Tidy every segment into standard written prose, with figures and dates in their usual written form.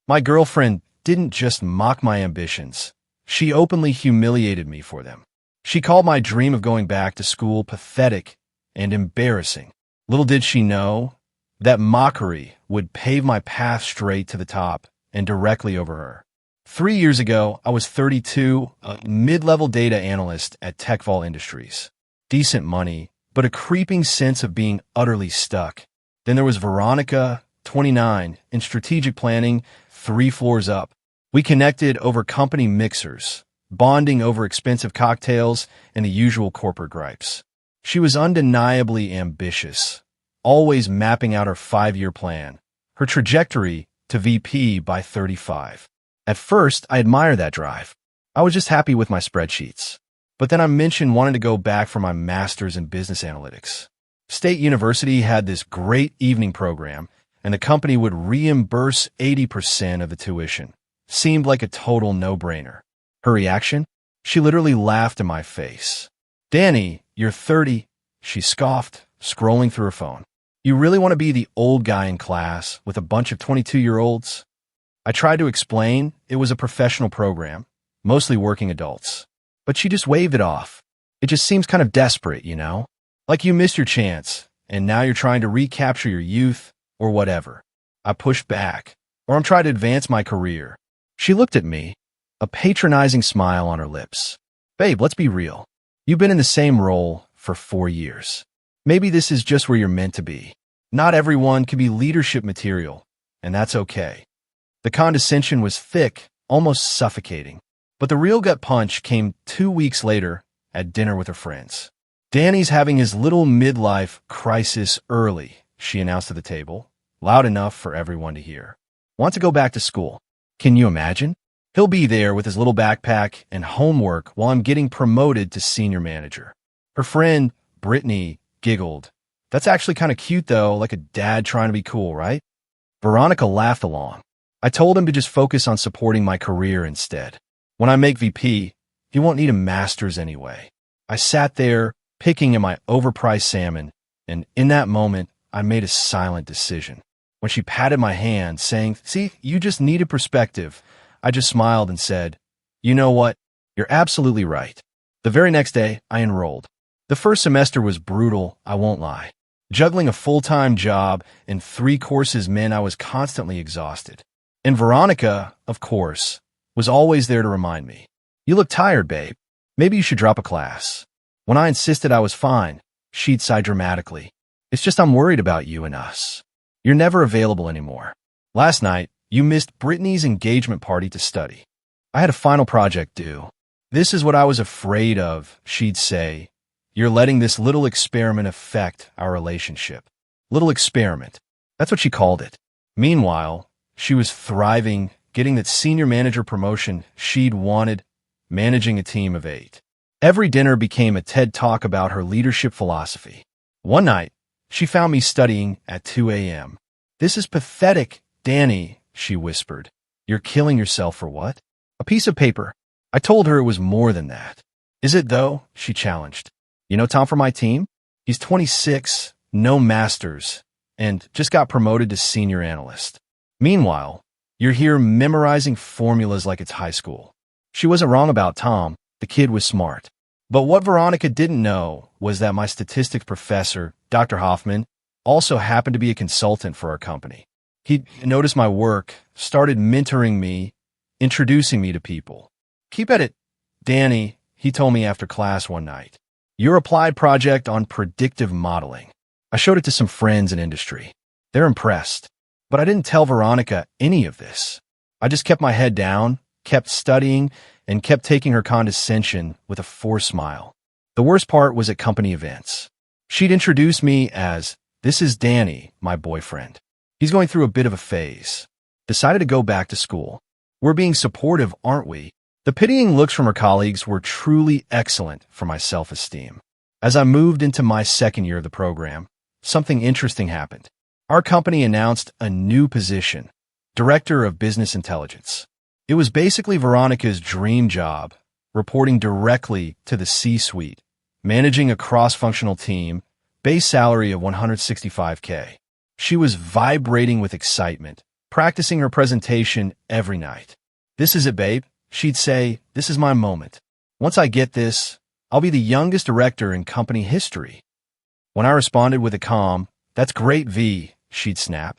My girlfriend didn't just mock my ambitions. She openly humiliated me for them. She called my dream of going back to school pathetic and embarrassing. Little did she know that mockery would pave my path straight to the top and directly over her. 3 years ago, I was 32, a mid-level data analyst at TechVol Industries. Decent money, but a creeping sense of being utterly stuck. Then there was Veronica, 29, in strategic planning, 3 floors up. We connected over company mixers, bonding over expensive cocktails and the usual corporate gripes. She was undeniably ambitious, always mapping out her 5-year plan, her trajectory to VP by 35. At first, I admired that drive. I was just happy with my spreadsheets. But then I mentioned wanting to go back for my master's in business analytics. State University had this great evening program, and the company would reimburse 80% of the tuition. Seemed like a total no-brainer. Her reaction? She literally laughed in my face. "Danny, you're 30, she scoffed, scrolling through her phone. "You really want to be the old guy in class with a bunch of 22-year-olds? I tried to explain it was a professional program, mostly working adults. But she just waved it off. It just seems kind of desperate, you know? Like you missed your chance, and now you're trying to recapture your youth, or whatever. I pushed back. Or I'm trying to advance my career. She looked at me, a patronizing smile on her lips. "Babe, let's be real. You've been in the same role for 4 years. Maybe this is just where you're meant to be. Not everyone can be leadership material, and that's okay." The condescension was thick, almost suffocating. But the real gut punch came 2 weeks later at dinner with her friends. "Danny's having his little midlife crisis early," she announced at the table, loud enough for everyone to hear. "Want to go back to school. Can you imagine? He'll be there with his little backpack and homework while I'm getting promoted to senior manager." Her friend, Brittany, giggled. "That's actually kind of cute though, like a dad trying to be cool, right?" Veronica laughed along. I told him to just focus on supporting my career instead. When I make VP, he won't need a master's anyway. I sat there, picking at my overpriced salmon, and in that moment, I made a silent decision. When she patted my hand, saying, "See, you just needed perspective," I just smiled and said, "You know what? You're absolutely right." The very next day, I enrolled. The first semester was brutal, I won't lie. Juggling a full-time job and 3 courses meant I was constantly exhausted. And Veronica, of course, was always there to remind me, "You look tired, babe. Maybe you should drop a class." When I insisted I was fine, she'd sigh dramatically. "It's just I'm worried about you and us. You're never available anymore. Last night, you missed Brittany's engagement party to study. I had a final project due. This is what I was afraid of," she'd say. "You're letting this little experiment affect our relationship." Little experiment. That's what she called it. Meanwhile, she was thriving, getting that senior manager promotion she'd wanted, managing a team of 8. Every dinner became a TED Talk about her leadership philosophy. One night, she found me studying at 2 a.m. "This is pathetic, Danny," she whispered. "You're killing yourself for what?" "A piece of paper." I told her it was more than that. "Is it though?" she challenged. "You know Tom from my team? He's 26, no masters, and just got promoted to senior analyst. Meanwhile, you're here memorizing formulas like it's high school." She wasn't wrong about Tom. The kid was smart. But what Veronica didn't know was that my statistics professor, Dr. Hoffman, also happened to be a consultant for our company. He'd noticed my work, started mentoring me, introducing me to people. "Keep at it, Danny," he told me after class one night. "Your applied project on predictive modeling." I showed it to some friends in industry. They're impressed. But I didn't tell Veronica any of this. I just kept my head down, kept studying, and kept taking her condescension with a forced smile. The worst part was at company events. She'd introduce me as, "This is Danny, my boyfriend. He's going through a bit of a phase. Decided to go back to school. We're being supportive, aren't we?" The pitying looks from her colleagues were truly excellent for my self-esteem. As I moved into my second year of the program, something interesting happened. Our company announced a new position, Director of Business Intelligence. It was basically Veronica's dream job, reporting directly to the C-suite, managing a cross-functional team, base salary of $165K. She was vibrating with excitement, practicing her presentation every night. "This is it, babe," she'd say. "This is my moment. Once I get this, I'll be the youngest director in company history." When I responded with a calm, "That's great, V," she'd snap.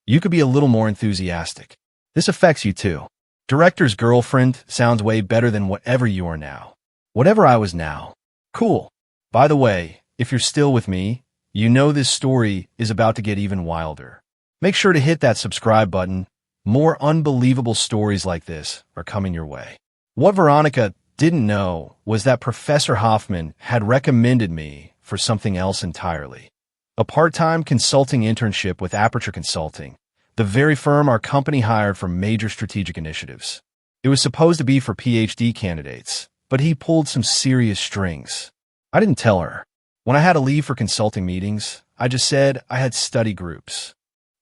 "You could be a little more enthusiastic. This affects you too. Director's girlfriend sounds way better than whatever you are now. Whatever I was now. Cool. By the way, if you're still with me, you know this story is about to get even wilder. Make sure to hit that subscribe button. More unbelievable stories like this are coming your way." What Veronica didn't know was that Professor Hoffman had recommended me for something else entirely. A part-time consulting internship with Aperture Consulting, the very firm our company hired for major strategic initiatives. It was supposed to be for PhD candidates, but he pulled some serious strings. I didn't tell her. When I had to leave for consulting meetings, I just said I had study groups.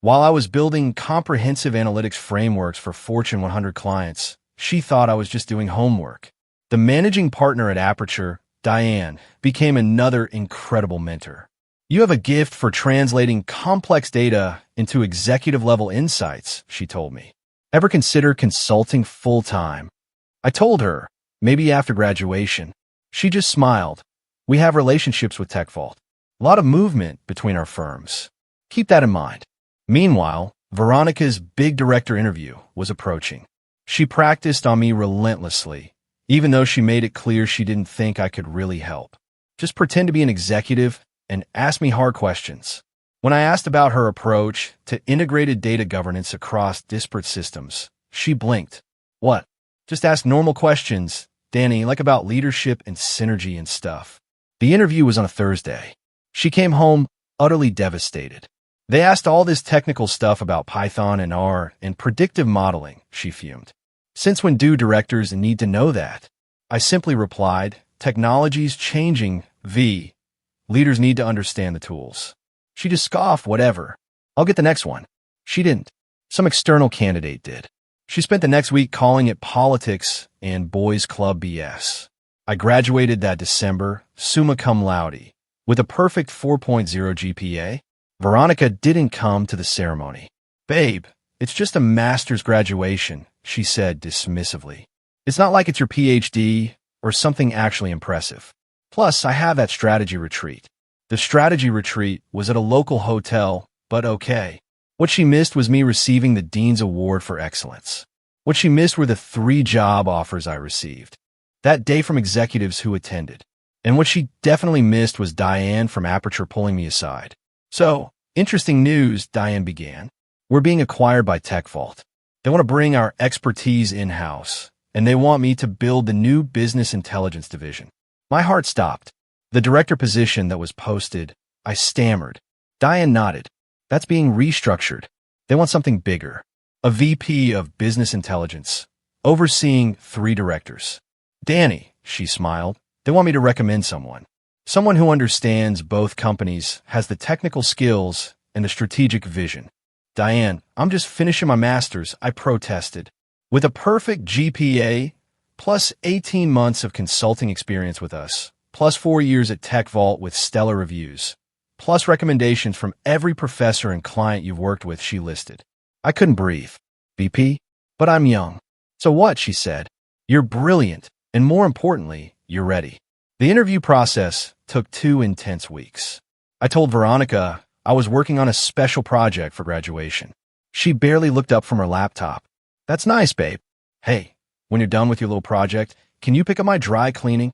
While I was building comprehensive analytics frameworks for Fortune 100 clients, she thought I was just doing homework. The managing partner at Aperture, Diane, became another incredible mentor. "You have a gift for translating complex data into executive-level insights," she told me. "Ever consider consulting full-time?" I told her, maybe after graduation. She just smiled. "We have relationships with TechVault. A lot of movement between our firms. Keep that in mind." Meanwhile, Veronica's big director interview was approaching. She practiced on me relentlessly, even though she made it clear she didn't think I could really help. "Just pretend to be an executive and ask me hard questions." When I asked about her approach to integrated data governance across disparate systems, she blinked. "What? Just ask normal questions, Danny, like about leadership and synergy and stuff." The interview was on a Thursday. She came home utterly devastated. "They asked all this technical stuff about Python and R and predictive modeling," she fumed. "Since when do directors need to know that?" I simply replied, "Technology's changing, V. Leaders need to understand the tools." She just scoffed, "Whatever. I'll get the next one." She didn't. Some external candidate did. She spent the next week calling it politics and boys club BS. I graduated that December, summa cum laude, with a perfect 4.0 GPA. Veronica didn't come to the ceremony. "Babe, it's just a master's graduation," she said dismissively. "It's not like it's your PhD or something actually impressive. Plus, I have that strategy retreat." The strategy retreat was at a local hotel, but okay. What she missed was me receiving the Dean's Award for Excellence. What she missed were the 3 job offers I received that day from executives who attended. And what she definitely missed was Diane from Aperture pulling me aside. "So, interesting news," Diane began. "We're being acquired by TechVault. They want to bring our expertise in-house, and they want me to build the new business intelligence division." My heart stopped. The director position that was posted, I stammered. Diane nodded. "That's being restructured. They want something bigger. A VP of business intelligence, overseeing 3 directors." "Danny," she smiled, "they want me to recommend someone. Someone who understands both companies, has the technical skills and the strategic vision." "Diane, I'm just finishing my master's," I protested. "With a perfect GPA, plus 18 months of consulting experience with us, plus 4 years at TechVault with stellar reviews, plus recommendations from every professor and client you've worked with," she listed. I couldn't breathe. "VP? But I'm young." "So what?" she said. "You're brilliant, and more importantly, you're ready." The interview process took 2 intense weeks. I told Veronica I was working on a special project for graduation. She barely looked up from her laptop. "That's nice, babe. Hey, when you're done with your little project, can you pick up my dry cleaning?"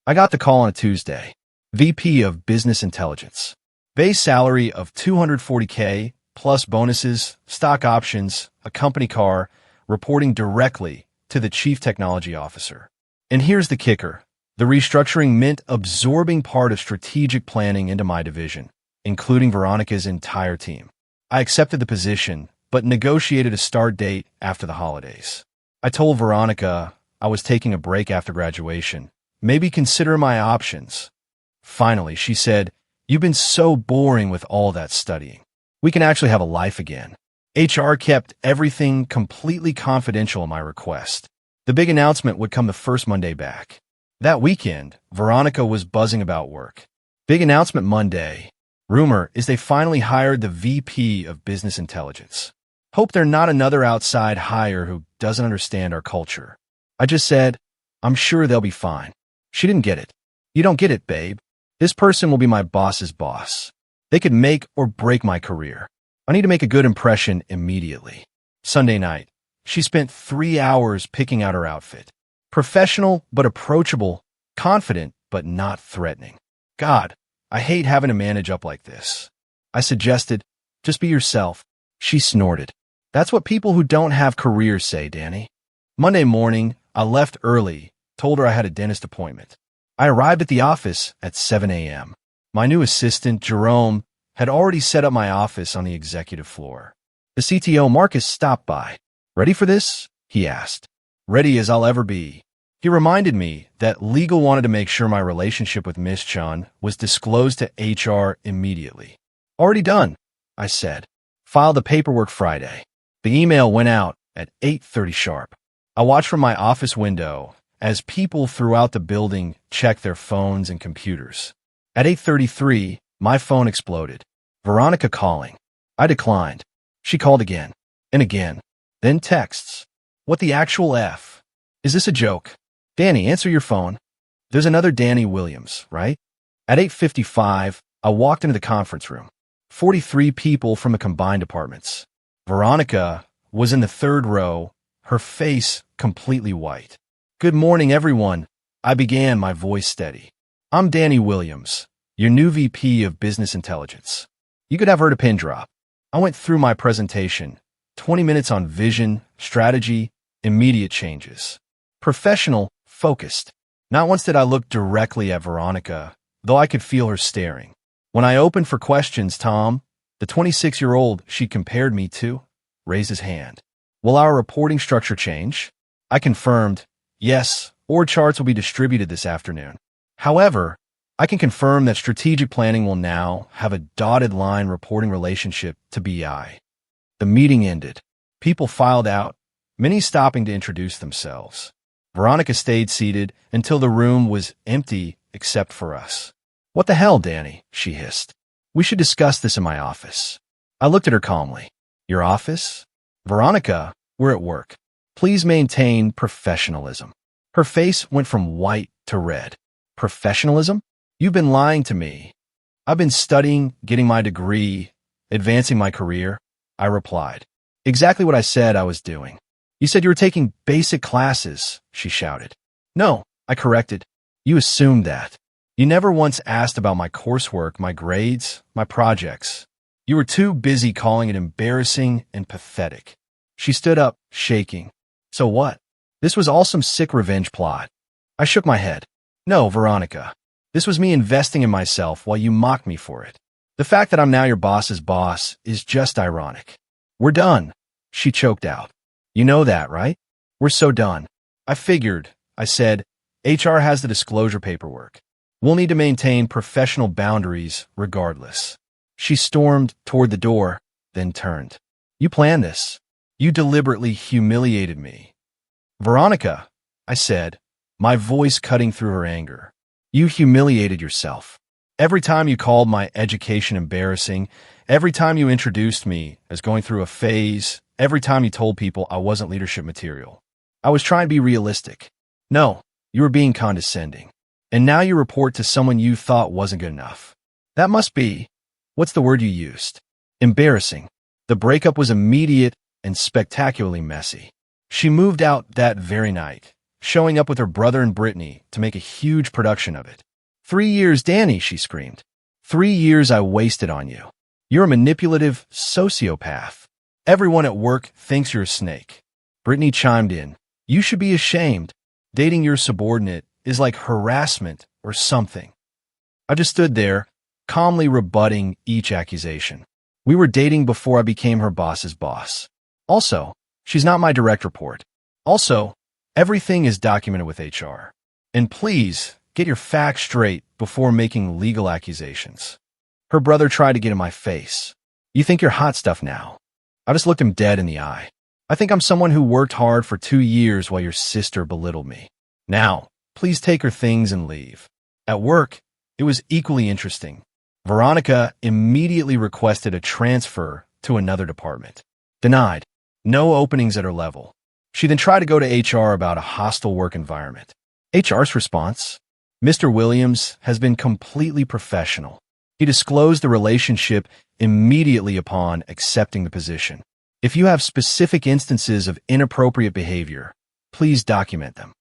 I got the call on a Tuesday. VP of Business Intelligence. Base salary of $240K, plus bonuses, stock options, a company car, reporting directly to the Chief Technology Officer. And here's the kicker. The restructuring meant absorbing part of strategic planning into my division, including Veronica's entire team. I accepted the position, but negotiated a start date after the holidays. I told Veronica I was taking a break after graduation. Maybe consider my options. Finally, she said, "You've been so boring with all that studying. We can actually have a life again." HR kept everything completely confidential at my request. The big announcement would come the first Monday back. That weekend, Veronica was buzzing about work. Big announcement Monday. Rumor is they finally hired the VP of Business Intelligence. Hope they're not another outside hire who doesn't understand our culture. I just said, I'm sure they'll be fine. She didn't get it. You don't get it, babe. This person will be my boss's boss. They could make or break my career. I need to make a good impression immediately. Sunday night, she spent 3 hours picking out her outfit. Professional but approachable, confident but not threatening. God, I hate having to manage up like this. I suggested, just be yourself. She snorted. That's what people who don't have careers say, Danny. Monday morning, I left early, told her I had a dentist appointment. I arrived at the office at 7 a.m. My new assistant, Jerome, had already set up my office on the executive floor. The CTO, Marcus, stopped by. Ready for this? He asked. Ready as I'll ever be. He reminded me that legal wanted to make sure my relationship with Miss Chun was disclosed to HR immediately. Already done, I said. Filed the paperwork Friday. The email went out at 8:30 sharp. I watched from my office window as people throughout the building checked their phones and computers. At 8:33, my phone exploded. Veronica calling. I declined. She called again and again. Then texts. What the actual F? Is this a joke? Danny, answer your phone. There's another Danny Williams, right? At 8:55, I walked into the conference room. 43 people from the combined departments. Veronica was in the third row, her face completely white. Good morning, everyone. I began, my voice steady. I'm Danny Williams, your new VP of Business Intelligence. You could have heard a pin drop. I went through my presentation, 20 minutes on vision, strategy, immediate changes. Professional, focused. Not once did I look directly at Veronica, though I could feel her staring. When I opened for questions, Tom, the 26-year-old she compared me to, raised his hand. Will our reporting structure change? I confirmed, yes, org charts will be distributed this afternoon. However, I can confirm that strategic planning will now have a dotted line reporting relationship to BI. The meeting ended. People filed out, many stopping to introduce themselves. Veronica stayed seated until the room was empty except for us. What the hell, Danny? She hissed. We should discuss this in my office. I looked at her calmly. Your office? Veronica, we're at work. Please maintain professionalism. Her face went from white to red. Professionalism? You've been lying to me. I've been studying, getting my degree, advancing my career, I replied. Exactly what I said I was doing. You said you were taking basic classes, she shouted. No, I corrected. You assumed that. You never once asked about my coursework, my grades, my projects. You were too busy calling it embarrassing and pathetic. She stood up, shaking. So what? This was all some sick revenge plot. I shook my head. No, Veronica. This was me investing in myself while you mocked me for it. The fact that I'm now your boss's boss is just ironic. We're done, she choked out. You know that, right? We're so done. I figured, I said. HR has the disclosure paperwork. We'll need to maintain professional boundaries regardless. She stormed toward the door, then turned. You planned this. You deliberately humiliated me. Veronica, I said, my voice cutting through her anger. You humiliated yourself. Every time you called my education embarrassing, every time you introduced me as going through a phase, every time you told people I wasn't leadership material. I was trying to be realistic. No, you were being condescending. And now you report to someone you thought wasn't good enough. That must be, what's the word you used? Embarrassing. The breakup was immediate and spectacularly messy. She moved out that very night, showing up with her brother and Brittany to make a huge production of it. 3 years, Danny, she screamed. 3 years I wasted on you. You're a manipulative sociopath. Everyone at work thinks you're a snake. Brittany chimed in. You should be ashamed. Dating your subordinate is like harassment or something. I just stood there, calmly rebutting each accusation. We were dating before I became her boss's boss. Also, she's not my direct report. Also, everything is documented with HR. And please, get your facts straight before making legal accusations. Her brother tried to get in my face. You think you're hot stuff now? I just looked him dead in the eye. I think I'm someone who worked hard for 2 years while your sister belittled me. Now, please take her things and leave. At work, it was equally interesting. Veronica immediately requested a transfer to another department. Denied. No openings at her level. She then tried to go to HR about a hostile work environment. HR's response? Mr. Williams has been completely professional. He disclosed the relationship immediately upon accepting the position. If you have specific instances of inappropriate behavior, please document them.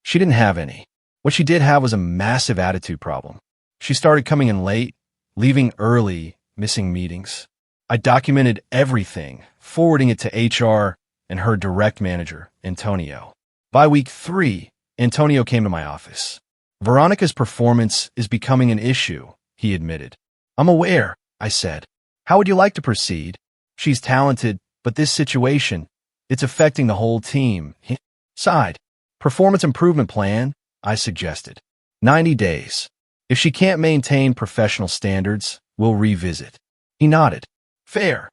She didn't have any. What she did have was a massive attitude problem. She started coming in late, leaving early, missing meetings. I documented everything, forwarding it to HR and her direct manager, Antonio. By week 3, Antonio came to my office. Veronica's performance is becoming an issue, he admitted. I'm aware, I said. How would you like to proceed? She's talented, but this situation, it's affecting the whole team. He sighed. Performance improvement plan, I suggested. 90 days. If she can't maintain professional standards, we'll revisit. He nodded. Fair.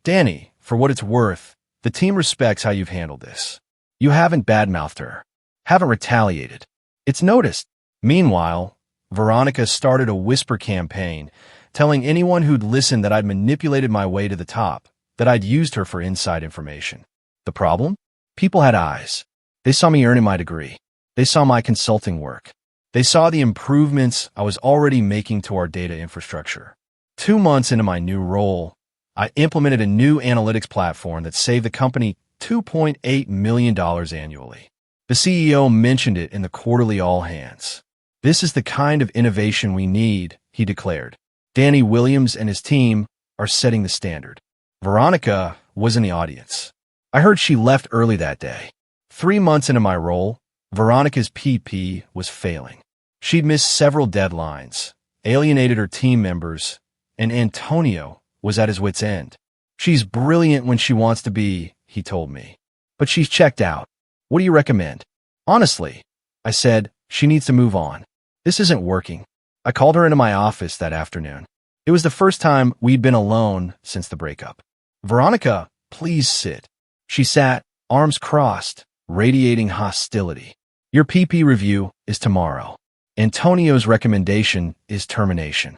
Danny, for what it's worth, the team respects how you've handled this. You haven't badmouthed her. Haven't retaliated. It's noticed. Meanwhile, Veronica started a whisper campaign, telling anyone who'd listened that I'd manipulated my way to the top, that I'd used her for inside information. The problem? People had eyes. They saw me earning my degree. They saw my consulting work. They saw the improvements I was already making to our data infrastructure. 2 months into my new role, I implemented a new analytics platform that saved the company $2.8 million annually. The CEO mentioned it in the quarterly all-hands. This is the kind of innovation we need, he declared. Danny Williams and his team are setting the standard. Veronica was in the audience. I heard she left early that day. 3 months into my role, Veronica's PP was failing. She'd missed several deadlines, alienated her team members, and Antonio was at his wit's end. She's brilliant when she wants to be, he told me. But she's checked out. What do you recommend? Honestly, I said, she needs to move on. This isn't working. I called her into my office that afternoon. It was the first time we'd been alone since the breakup. Veronica, please sit. She sat, arms crossed, radiating hostility. Your PP review is tomorrow. Antonio's recommendation is termination.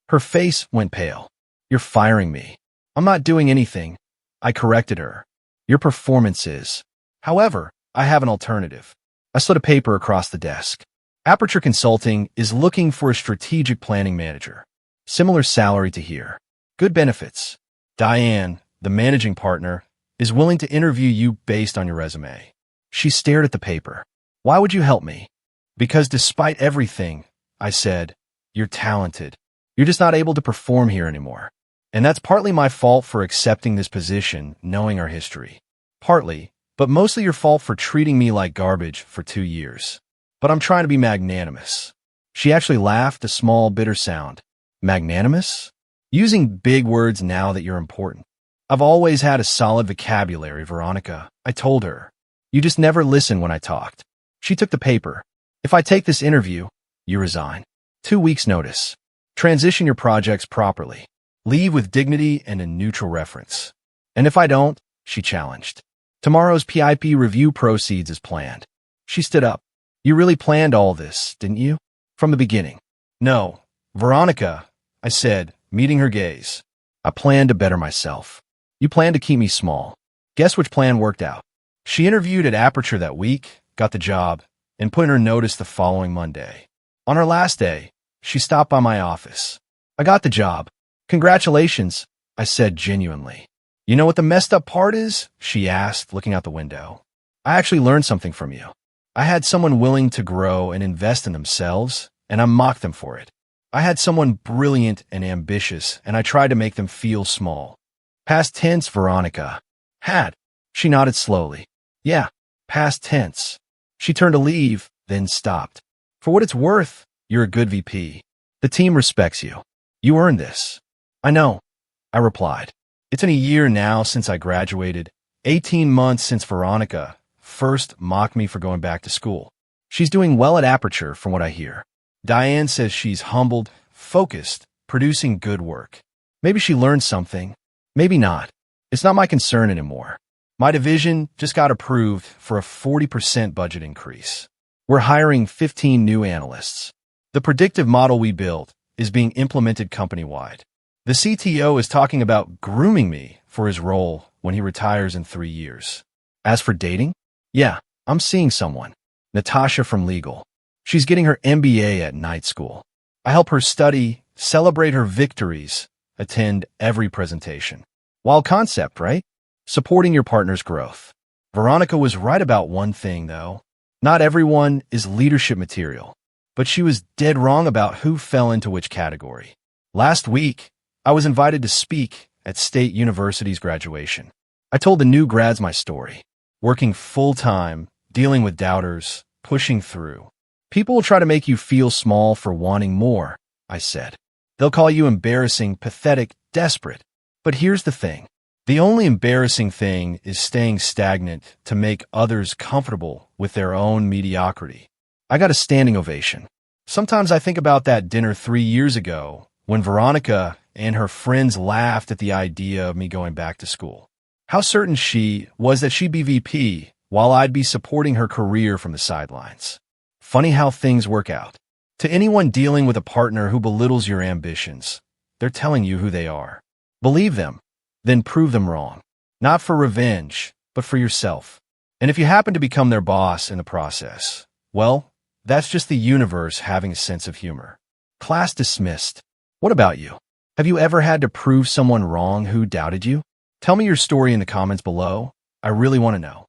Her face went pale. You're firing me. I'm not doing anything. I corrected her. Your performance is. However, I have an alternative. I slid a paper across the desk. Aperture Consulting is looking for a strategic planning manager. Similar salary to here. Good benefits. Diane, the managing partner, is willing to interview you based on your resume. She stared at the paper. Why would you help me? Because despite everything, I said, you're talented. You're just not able to perform here anymore. And that's partly my fault for accepting this position, knowing our history. Partly, but mostly your fault for treating me like garbage for 2 years. But I'm trying to be magnanimous. She actually laughed, a small, bitter sound. Magnanimous? Using big words now that you're important. I've always had a solid vocabulary, Veronica, I told her. You just never listened when I talked. She took the paper. If I take this interview, you resign. 2 weeks notice. Transition your projects properly. Leave with dignity and a neutral reference. And if I don't, she challenged. Tomorrow's PIP review proceeds as planned. She stood up. You really planned all this, didn't you? From the beginning. No, Veronica, I said, meeting her gaze. I planned to better myself. You planned to keep me small. Guess which plan worked out? She interviewed at Aperture that week, got the job, and put in her notice the following Monday. On her last day, she stopped by my office. I got the job. Congratulations, I said genuinely. You know what the messed up part is? She asked, looking out the window. I actually learned something from you. I had someone willing to grow and invest in themselves, and I mocked them for it. I had someone brilliant and ambitious, and I tried to make them feel small. Past tense, Veronica. Had. She nodded slowly. Yeah, past tense. She turned to leave, then stopped. For what it's worth, you're a good VP. The team respects you. You earned this. I know, I replied. It's been a year now since I graduated, 18 months since Veronica first mocked me for going back to school. She's doing well at Aperture from what I hear. Diane says she's humbled, focused, producing good work. Maybe she learned something. Maybe not. It's not my concern anymore. My division just got approved for a 40% budget increase. We're hiring 15 new analysts. The predictive model we built is being implemented company-wide. The CTO is talking about grooming me for his role when he retires in 3 years. As for dating, yeah, I'm seeing someone. Natasha from legal. She's getting her MBA at night school. I help her study, celebrate her victories, attend every presentation. Wild concept, right? Supporting your partner's growth. Veronica was right about one thing, though. Not everyone is leadership material, but she was dead wrong about who fell into which category. Last week, I was invited to speak at State University's graduation. I told the new grads my story. Working full-time, dealing with doubters, pushing through. People will try to make you feel small for wanting more, I said. They'll call you embarrassing, pathetic, desperate. But here's the thing. The only embarrassing thing is staying stagnant to make others comfortable with their own mediocrity. I got a standing ovation. Sometimes I think about that dinner 3 years ago when Veronica and her friends laughed at the idea of me going back to school. How certain she was that she'd be VP while I'd be supporting her career from the sidelines. Funny how things work out. To anyone dealing with a partner who belittles your ambitions, they're telling you who they are. Believe them, then prove them wrong. Not for revenge, but for yourself. And if you happen to become their boss in the process, well, that's just the universe having a sense of humor. Class dismissed. What about you? Have you ever had to prove someone wrong who doubted you? Tell me your story in the comments below. I really want to know.